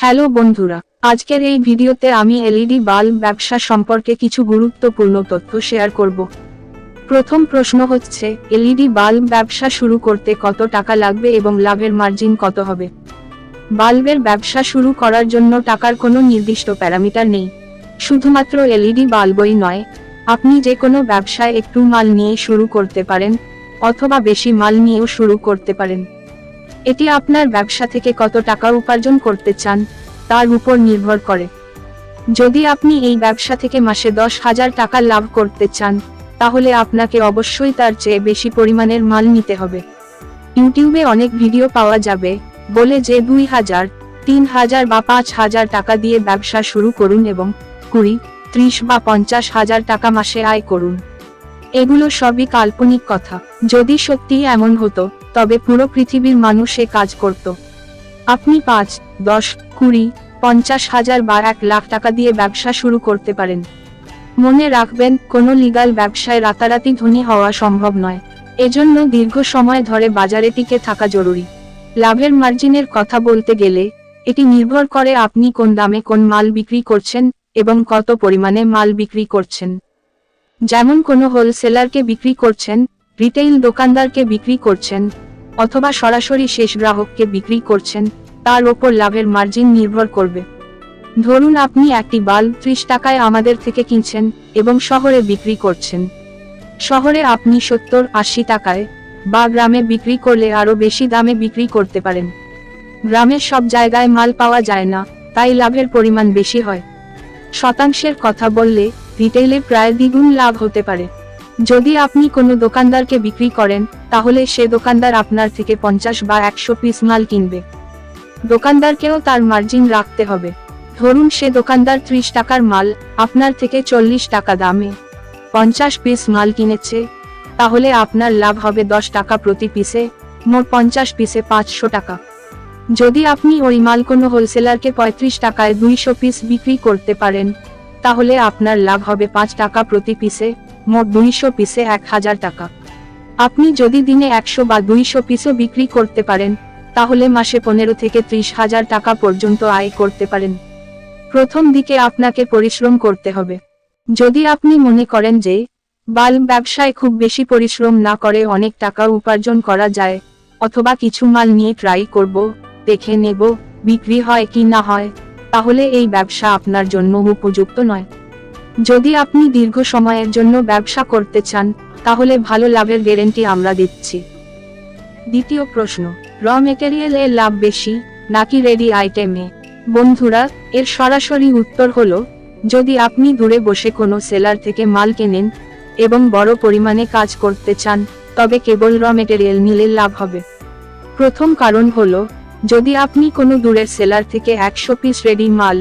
Hello বন্ধুরা, আজকের এই ভিডিওতে আমি এলইডি বাল্ব ব্যবসা সম্পর্কে কিছু গুরুত্বপূর্ণ তথ্য শেয়ার করব। প্রথম প্রশ্ন হচ্ছে, এলইডি বাল্ব ব্যবসা শুরু করতে কত টাকা লাগবে এবং লাভের মার্জিন কত হবে? বাল্বের ব্যবসা শুরু করার জন্য টাকার কোনো নির্দিষ্ট প্যারামিটার নেই। শুধুমাত্র এলইডি বাল্বই নয়, আপনি যে কোনো ব্যবসায় একটু মাল নিয়ে শুরু করতে পারেন, অথবা বেশি মাল নিয়েও শুরু করতে পারেন। এটি আপনার ব্যবসা থেকে কত টাকা উপার্জন করতে চান তার উপর নির্ভর করে। যদি আপনি এই ব্যবসা থেকে মাসে 10,000 টাকা লাভ করতে চান, তাহলে আপনাকে অবশ্যই তার চেয়ে বেশি পরিমাণের মাল নিতে হবে। ইউটিউবে অনেক ভিডিও পাওয়া যাবে বলে যে 2,000, 3,000 বা 5,000 টাকা দিয়ে ব্যবসা শুরু করুন এবং 20, 30 বা 50,000 টাকা মাসে আয় করুন। এগুলো সবই কাল্পনিক কথা। যদি সত্যিই এমন হতো, তবে পুরো পৃথিবীর মানুষ এ কাজ করত। আপনি 5, 10, 20, 50,000 বা 1 লাখ টাকা দিয়ে ব্যবসা শুরু করতে পারেন। মনে রাখবেন, কোনো লিগ্যাল ব্যবসায় রাতারাতি ধনী হওয়া সম্ভব নয়। এজন্য দীর্ঘ সময় ধরে বাজারে টিকে থাকা জরুরি। লাভের মার্জিনের কথা বলতে গেলে, এটি নির্ভর করে আপনি কোন দামে কোন মাল বিক্রি করছেন এবং কত পরিমাণে মাল বিক্রি করছেন। যেমন কোনো হোলসেলারকে বিক্রি করছেন, রিটেইল দোকানদারকে বিক্রি করছেন, অথবা সরাসরি শেষ গ্রাহককে বিক্রি করছেন, তার ওপর লাভের মার্জিন নির্ভর করবে। ধরুন আপনি একটি বাল্ব 30 টাকায় আমাদের থেকে কিনছেন এবং শহরে বিক্রি করছেন। শহরে আপনি 70-80 টাকায় বা গ্রামে বিক্রি করলে আরও বেশি দামে বিক্রি করতে পারেন। গ্রামের সব জায়গায় মাল পাওয়া যায় না, তাই লাভের পরিমাণ বেশি হয়। শতাংশের কথা বললে, রিটেইলে প্রায় দ্বিগুণ লাভ হতে পারে। যদি আপনি কোনো দোকানদারকে বিক্রি করেন, তাহলে সে দোকানদার আপনার থেকে 50 বা 100 পিস মাল কিনবে। দোকানদারকেও তার মার্জিন রাখতে হবে। ধরুন সে দোকানদার 30 টাকার মাল আপনার থেকে 40 টাকা দামে 50 পিস মাল কিনেছে, তাহলে আপনার লাভ হবে 10 টাকা প্রতি পিসে, মোট 50 পিসে 500 টাকা। যদি আপনি ওই মাল কোনো হোলসেলারকে 35 টাকায় 200 পিস বিক্রি করতে পারেন, তাহলে আপনার লাভ হবে 5 টাকা প্রতি পিসে, মোট 200 পিসে 1000 টাকা। আপনি যদি দিনে 100 বা 200 পিসও বিক্রি করতে পারেন, তাহলে মাসে 15 থেকে 30,000 টাকা পর্যন্ত আয় করতে পারেন। প্রথম দিকে আপনাকে পরিশ্রম করতে হবে। যদি আপনি মনে করেন যে বাল্ব ব্যবসায় খুব বেশি পরিশ্রম না করে অনেক টাকা উপার্জন করা যায়, অথবা কিছু মাল নিয়ে ট্রাই করব, দেখে নেব বিক্রি হয় কি না হয়, তাহলে এই ব্যবসা আপনার জন্য উপযুক্ত নয়। যদি আপনি দীর্ঘ সময়ের জন্য ব্যবসা করতে চান, তাহলে ভালো লাভের গ্যারান্টি আমরা দিচ্ছি। দ্বিতীয় প্রশ্ন, র মেটেরিয়ালে লাভ বেশি নাকি রেডি আইটেমে? বন্ধুরা, এর সরাসরি উত্তর হলো, যদি আপনি দূরে বসে কোনো সেলার থেকে মাল কেনেন এবং বড় পরিমাণে কাজ করতে চান, তবে কেবল র মেটেরিয়াল নিলে লাভ হবে। প্রথম কারণ হলো, যদি আপনি কোনো দূরের সেলার থেকে 100 পিস রেডি মাল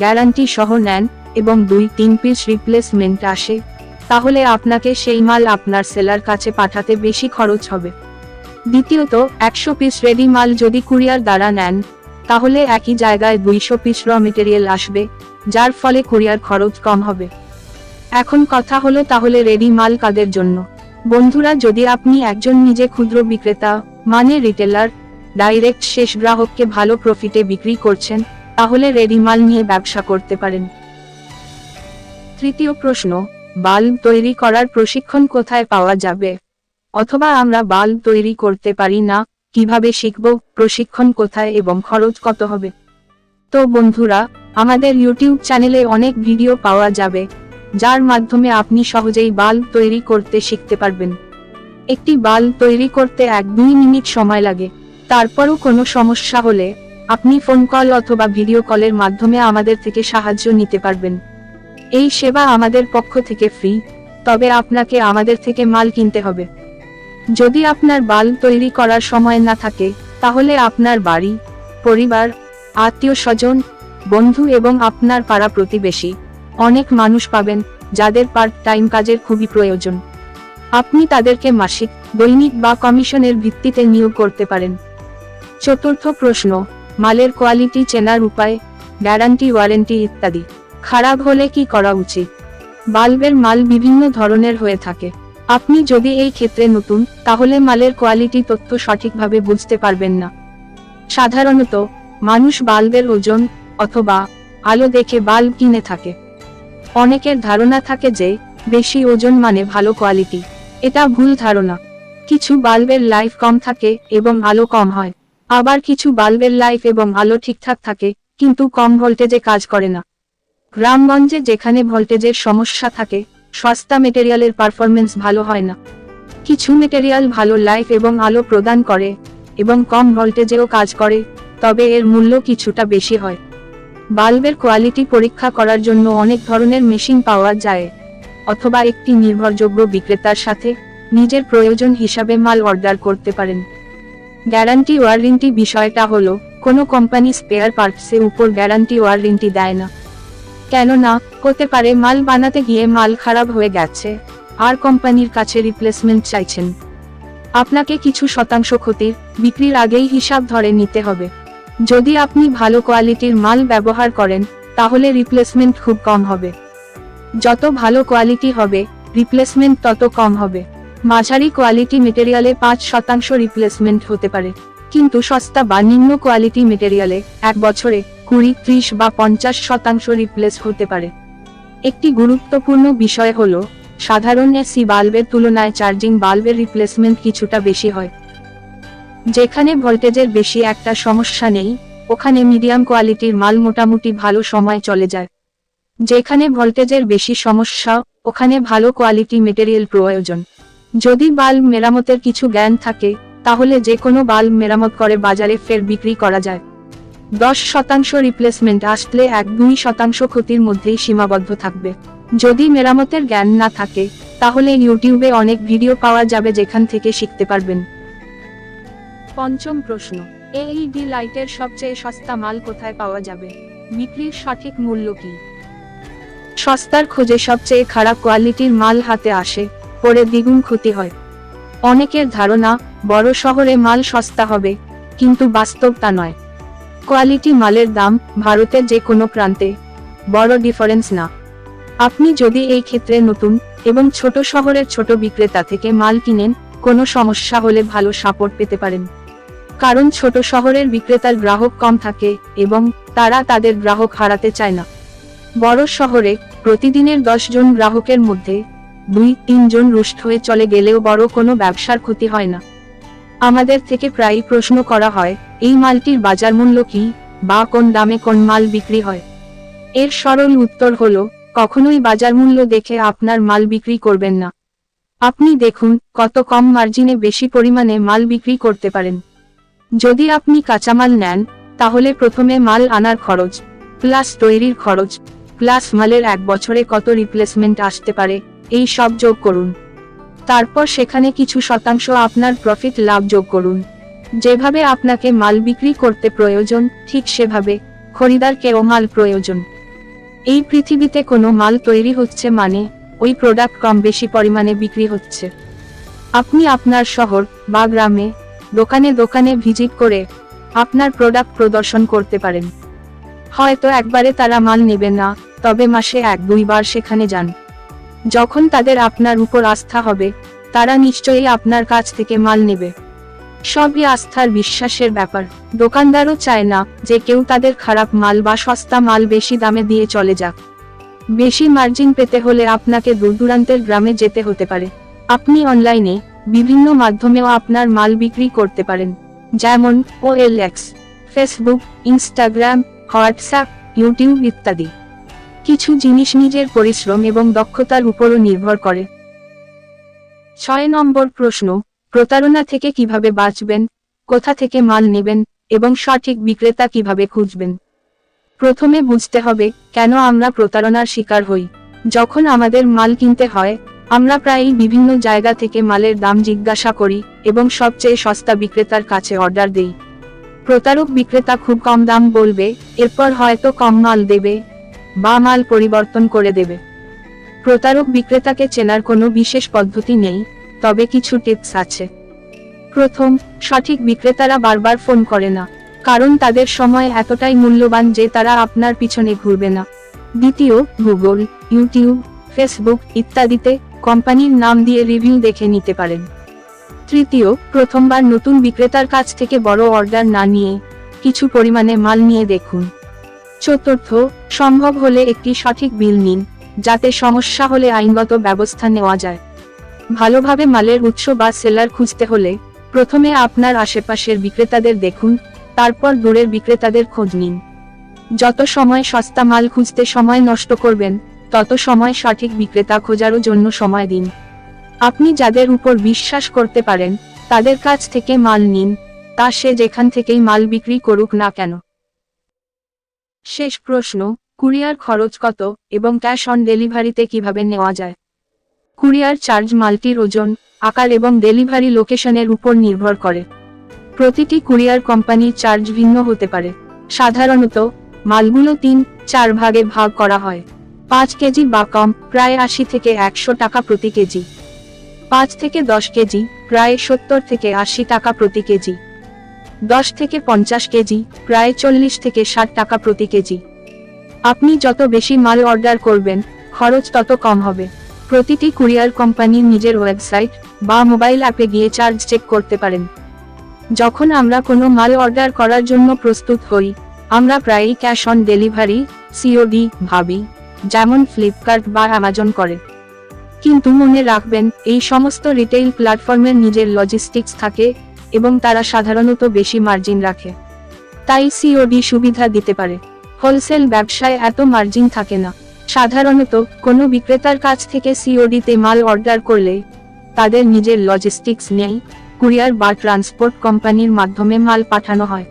গ্যারান্টি সহ নেন এবং 2-3 পিস রিপ্লেসমেন্ট আসে, তাহলে আপনাকে সেই মাল আপনার সেলার কাছে পাঠাতে বেশি খরচ হবে। দ্বিতীয়ত, 100 পিস রেডি মাল যদি কুরিয়ার দ্বারা নেন, তাহলে একই জায়গায় 200 পিস র মেটেরিয়াল আসবে, যার ফলে কুরিয়ার খরচ কম হবে। এখন কথা হলো, তাহলে রেডি মাল কাদের জন্য? বন্ধুরা, যদি আপনি একজন নিজে ক্ষুদ্র বিক্রেতা, মানে রিটেলার, ডাইরেক্ট শেষ গ্রাহককে ভালো প্রফিটে বিক্রি করছেন, তাহলে রেডি মাল নিয়ে ব্যবসা করতে পারেন। তৃতীয় প্রশ্ন, বাল্ব তৈরি করার প্রশিক্ষণ কোথায় পাওয়া যাবে? অথবা আমরা বাল্ব তৈরি করতে পারি না, কিভাবে শিখব, প্রশিক্ষণ কোথায় এবং খরচ কত হবে? তো বন্ধুরা, আমাদের ইউটিউব চ্যানেলে অনেক ভিডিও পাওয়া যাবে, যার মাধ্যমে আপনি সহজেই বাল্ব তৈরি করতে শিখতে পারবেন। একটি বাল্ব তৈরি করতে 1-2 মিনিট সময় লাগে। তারপরও কোনো সমস্যা হলে আপনি ফোন কল অথবা ভিডিও কলের মাধ্যমে আমাদের থেকে সাহায্য নিতে পারবেন। এই সেবা আমাদের পক্ষ থেকে ফ্রি, তবে আপনাকে আমাদের থেকে মাল কিনতে হবে। যদি আপনার বাল্ব তৈরি করার সময় না থাকে, তাহলে আপনার বাড়ি, পরিবার, আত্মীয়-স্বজন, বন্ধু এবং আপনার পাড়া প্রতিবেশী অনেক মানুষ পাবেন, যাদের পার্ট টাইম কাজের খুবই প্রয়োজন। আপনি তাদেরকে মাসিক, দৈনিক বা কমিশনের ভিত্তিতে নিয়োগ করতে পারেন। চতুর্থ প্রশ্ন, মালের কোয়ালিটি চেনার উপায়, গ্যারান্টি, ওয়ারেন্টি ইত্যাদি খারাপ হলে কি করা উচিত? বাল্বের মাল বিভিন্ন ধরনের হয়ে থাকে। আপনি যদি এই ক্ষেত্রে নতুন, তাহলে মালের কোয়ালিটি তথ্য সঠিকভাবে বুঝতে পারবেন না। সাধারণত মানুষ বাল্বের ওজন অথবা আলো দেখে বাল্ব কিনে থাকে। অনেকের ধারণা থাকে যে বেশি ওজন মানে ভালো কোয়ালিটি। এটা ভুল ধারণা। কিছু বাল্বের লাইফ কম থাকে এবং আলো কম হয়, আবার কিছু বাল্বের লাইফ এবং আলো ঠিকঠাক থাকে কিন্তু কম ভোল্টেজে কাজ করে না। গ্রামগঞ্জে যেখানে ভোল্টেজের সমস্যা থাকে, সস্তা মেটেরিয়ালের পারফরমেন্স ভালো হয় না। কিছু মেটেরিয়াল ভালো লাইফ এবং আলো প্রদান করে এবং কম ভোল্টেজেও কাজ করে, তবে এর মূল্য কিছুটা বেশি হয়। বাল্বের কোয়ালিটি পরীক্ষা করার জন্য অনেক ধরনের মেশিন পাওয়া যায়, অথবা একটি নির্ভরযোগ্য বিক্রেতার সাথে নিজের প্রয়োজন হিসাবে মাল অর্ডার করতে পারেন। গ্যারান্টি ওয়ারেন্টি বিষয়টা হলো, কোনো কোম্পানি স্পেয়ার পার্টসের উপর গ্যারান্টি ওয়ারেন্টি দেয় না। কেননা হতে পারে মাল বানাতে গিয়ে মাল খারাপ হয়ে গেছে আর কোম্পানির কাছে রিপ্লেসমেন্ট চাইছেন। আপনাকে কিছু শতাংশ ক্ষতির বিক্রির আগেই হিসাব ধরে নিতে হবে। যদি আপনি ভালো কোয়ালিটির মাল ব্যবহার করেন তাহলে রিপ্লেসমেন্ট খুব কম হবে। যত ভালো কোয়ালিটি হবে রিপ্লেসমেন্ট তত কম হবে। মাঝারি কোয়ালিটি মেটেরিয়ালে 5% রিপ্লেসমেন্ট হতে পারে, কিন্তু সস্তা বা নিম্ন কোয়ালিটি মেটেরিয়ালে 1 বছরে 20, 30 বা 50% রিপ্লেস হতে পারে। একটি গুরুত্বপূর্ণ বিষয় হলো, সাধারণ এসি বাল্বের তুলনায় চার্জিং বাল্বের রিপ্লেসমেন্ট কিছুটা বেশি হয়। যেখানে ভোল্টেজের বেশি একটা সমস্যা নেই, ওখানে মিডিয়াম কোয়ালিটির মাল মোটামুটি ভালো সময় চলে যায়। যেখানে ভোল্টেজের বেশি সমস্যা, ওখানে ভালো কোয়ালিটি মেটেরিয়াল প্রয়োজন। যদি বাল্ব মেরামতের কিছু জ্ঞান থাকে, তাহলে যে কোনো বাল্ব মেরামত করে বাজারে ফের বিক্রি করা যায়। 10% রিপ্লেসমেন্ট আসলে 1-2% ক্ষতির মধ্যেই সীমাবদ্ধ থাকবে। যদি মেরামতের জ্ঞান না থাকে, তাহলে ইউটিউবে অনেক ভিডিও পাওয়া যাবে যেখান থেকে শিখতে পারবেন। পঞ্চম প্রশ্ন, এলইডি লাইটের সবচেয়ে সস্তা মাল কোথায় পাওয়া যাবে? বিক্রির সঠিক মূল্য কি? সস্তার খোঁজে সবচেয়ে খারাপ কোয়ালিটির মাল হাতে আসে, পরে দ্বিগুণ ক্ষতি হয়। অনেকের ধারণা বড় শহরে মাল সস্তা হবে, কিন্তু বাস্তব তা নয়। কোয়ালিটি মালের দাম ভারতের যে কোনো প্রান্তে বড় ডিফারেন্স না। আপনি যদি এই ক্ষেত্রে নতুন এবং ছোট শহরের ছোট বিক্রেতা থেকে মাল কিনেন, কোনো সমস্যা হলে ভালো সাপোর্ট পেতে পারেন। কারণ ছোট শহরের বিক্রেতার গ্রাহক কম থাকে এবং তারা তাদের গ্রাহক হারাতে চায় না। বড় শহরে প্রতিদিনের 10 জন গ্রাহকের মধ্যে 2-3 জন রুষ্ট হয়ে চলে গেলেও বড় কোনো ব্যবসার ক্ষতি হয় না। আমাদের থেকে প্রায়ই প্রশ্ন করা হয়, এই মালটির বাজার মূল্য কি, বা কোন দামে কোন মাল বিক্রি হয়। এর সরল উত্তর হলো, কখনোই বাজার মূল্য দেখে আপনার মাল বিক্রি করবেন না। আপনি দেখুন কত কম মার্জিনে বেশি পরিমাণে মাল বিক্রি করতে পারেন। যদি আপনি কাঁচামাল নেন, তাহলে প্রথমে মাল আনার খরচ প্লাস তৈরির খরচ প্লাস মালের 1 বছরে কত রিপ্লেসমেন্ট আসতে পারে, এই সব যোগ করুন। তারপর সেখানে কিছু শতাংশ আপনার প্রফিট লাভ যোগ করুন। যেভাবে আপনাকে মাল বিক্রি করতে প্রয়োজন, ঠিক সেভাবে খরিদারকেও মাল প্রয়োজন। এই পৃথিবীতে কোনো মাল তৈরি হচ্ছে মানে ওই প্রোডাক্ট কম বেশি পরিমাণে বিক্রি হচ্ছে। আপনি আপনার শহর বা গ্রামে দোকানে দোকানে ভিজিট করে আপনার প্রোডাক্ট প্রদর্শন করতে পারেন। হয়তো একবারে তারা মাল নেবে না, তবে মাসে 1-2 বার সেখানে যান। যখন তাদের আপনার উপর আস্থা হবে, তারা নিশ্চয়ই আপনার কাছ থেকে মাল নেবে। সবই আস্থার বিশ্বাসের ব্যাপার। দোকানদারও চায় না যে কেউ তাদের খারাপ মাল বা সস্তা মাল বেশি দামে দিয়ে চলে যাক। বেশি মার্জিন পেতে হলে আপনাকে দূরদূরান্তের গ্রামে যেতে হতে পারে। আপনি অনলাইনে বিভিন্ন মাধ্যমেও আপনার মাল বিক্রি করতে পারেন, যেমন OLX, Facebook, Instagram, WhatsApp, YouTube ইত্যাদি। কিছু জিনিস নিজের পরিশ্রম এবং দক্ষতার উপরও নির্ভর করে। 6 নম্বর প্রশ্ন, প্রতারণা থেকে কিভাবে বাঁচবেন, কোথা থেকে মাল নেবেন এবং সঠিক বিক্রেতা কিভাবে খুঁজবেন? প্রথমে বুঝতে হবে কেন আমরা প্রতারণার শিকার হই। যখন আমাদের মাল কিনতে হয়, আমরা প্রায়ই বিভিন্ন জায়গা থেকে মালের দাম জিজ্ঞাসা করি এবং সবচেয়ে সস্তা বিক্রেতার কাছে অর্ডার দেই। প্রতারক বিক্রেতা খুব কম দাম বলবে, এরপর হয়তো কম মাল দেবে বা মাল পরিবর্তন করে দেবে। প্রতারক বিক্রেতাকে চেনার কোনো বিশেষ পদ্ধতি নেই, তবে কিছু টিপস আছে। প্রথম, সঠিক বিক্রেতারা বারবার ফোন করে না, কারণ তাদের সময় এতটাই মূল্যবান যে তারা আপনার পিছনে ঘুরবে না। দ্বিতীয়, গুগল, ইউটিউব, ফেসবুক ইত্যাদিতে কোম্পানির নাম দিয়ে রিভিউ দেখে নিতে পারেন। তৃতীয়, প্রথমবার নতুন বিক্রেতার কাছ থেকে বড় অর্ডার না নিয়ে কিছু পরিমাণে মাল নিয়ে দেখুন। চতুর্থ, সম্ভব হলে একটি সঠিক বিল নিন, যাতে সমস্যা হলে আইনগত ব্যবস্থা নেওয়া যায়। ভালোভাবে মালের উৎস বা সেলার খুঁজতে হলে প্রথমে আপনার আশেপাশের বিক্রেতাদের দেখুন, তারপর দূরের বিক্রেতাদের খোঁজ নিন। যত সময় সস্তা মাল খুঁজতে সময় নষ্ট করবেন, তত সময় সঠিক বিক্রেতা খোঁজারও জন্য সময় দিন। আপনি যাদের উপর বিশ্বাস করতে পারেন, তাদের কাছ থেকে মাল নিন, তা সে যেখান থেকেই মাল বিক্রি করুক না কেন। শেষ প্রশ্ন, কুরিয়ার খরচ কত এবং ক্যাশ অন ডেলিভারিতে কিভাবে নেওয়া যায়? কুরিয়ার চার্জ মালটির ওজন, আকার এবং ডেলিভারি লোকেশনের উপর নির্ভর করে। প্রতিটি কুরিয়ার কোম্পানির চার্জ ভিন্ন হতে পারে। সাধারণত মালগুলো 3-4 ভাগে ভাগ করা হয়। 5 কেজি বা কম, প্রায় 80 থেকে 100 টাকা প্রতি কেজি। 5 থেকে 10 কেজি, প্রায় 70 থেকে 80 টাকা প্রতি কেজি। 10 থেকে 50 কেজি, প্রায় 40 থেকে 60 টাকা প্রতি কেজি। আপনি যত বেশি মাল অর্ডার করবেন, খরচ তত কম হবে। প্রতিটি কুরিয়ার কোম্পানির নিজের ওয়েবসাইট বা মোবাইল অ্যাপে গিয়ে চার্জ চেক করতে পারেন। যখন আমরা কোনো মাল অর্ডার করার জন্য প্রস্তুত হই, আমরা প্রায়ই ক্যাশ অন ডেলিভারি (COD) ভাবি, যেমন ফ্লিপকার্ট বা অ্যামাজন করে। কিন্তু মনে রাখবেন, এই সমস্ত রিটেইল প্ল্যাটফর্মের নিজের লজিস্টিক্স থাকে এবং তারা সাধারণত বেশি মার্জিন রাখে। তাই COD সুবিধা দিতে পারে। হোলসেল ব্যবসায় এত মার্জিন থাকে না। সাধারণত কোনো বিক্রেতার কাছ থেকে COD-তে মাল অর্ডার করলে তাদের নিজের লজিস্টিক্স নেই, কুরিয়ার বা ট্রান্সপোর্ট কোম্পানির মাধ্যমে মাল পাঠানো হয়।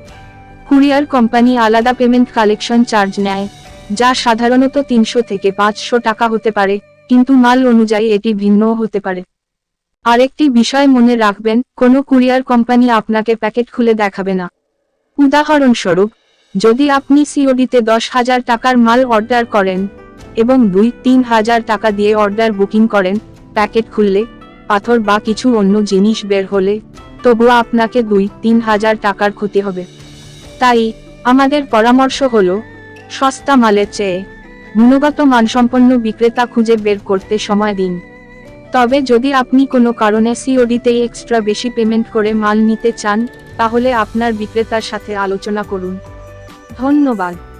কুরিয়ার কোম্পানি আলাদা পেমেন্ট কালেকশন চার্জ নেয়, যা সাধারণত 300 থেকে 500 টাকা হতে পারে, কিন্তু মাল অনুযায়ী এটি ভিন্নও হতে পারে। আরেকটি বিষয় মনে রাখবেন, কোনো কুরিয়ার কোম্পানি আপনাকে প্যাকেট খুলে দেখাবে না। উদাহরণস্বরূপ, যদি আপনি COD-তে 10,000 টাকার মাল অর্ডার করেন এবং 2-3 হাজার টাকা দিয়ে অর্ডার বুকিং করেন, প্যাকেট খুললে পাথর বা কিছু অন্য জিনিস বের হলে তবুও আপনাকে 2-3 হাজার টাকার ক্ষতি হবে। তাই আমাদের পরামর্শ হলো, সস্তা মালের চেয়ে গুণগত মানসম্পন্ন বিক্রেতা খুঁজে বের করতে সময় দিন। তবে যদি আপনি কোনো কারণে COD-তেই এক্সট্রা বেশি পেমেন্ট করে মাল নিতে চান, তাহলে আপনার বিক্রেতার সাথে আলোচনা করুন। ধন্যবাদ।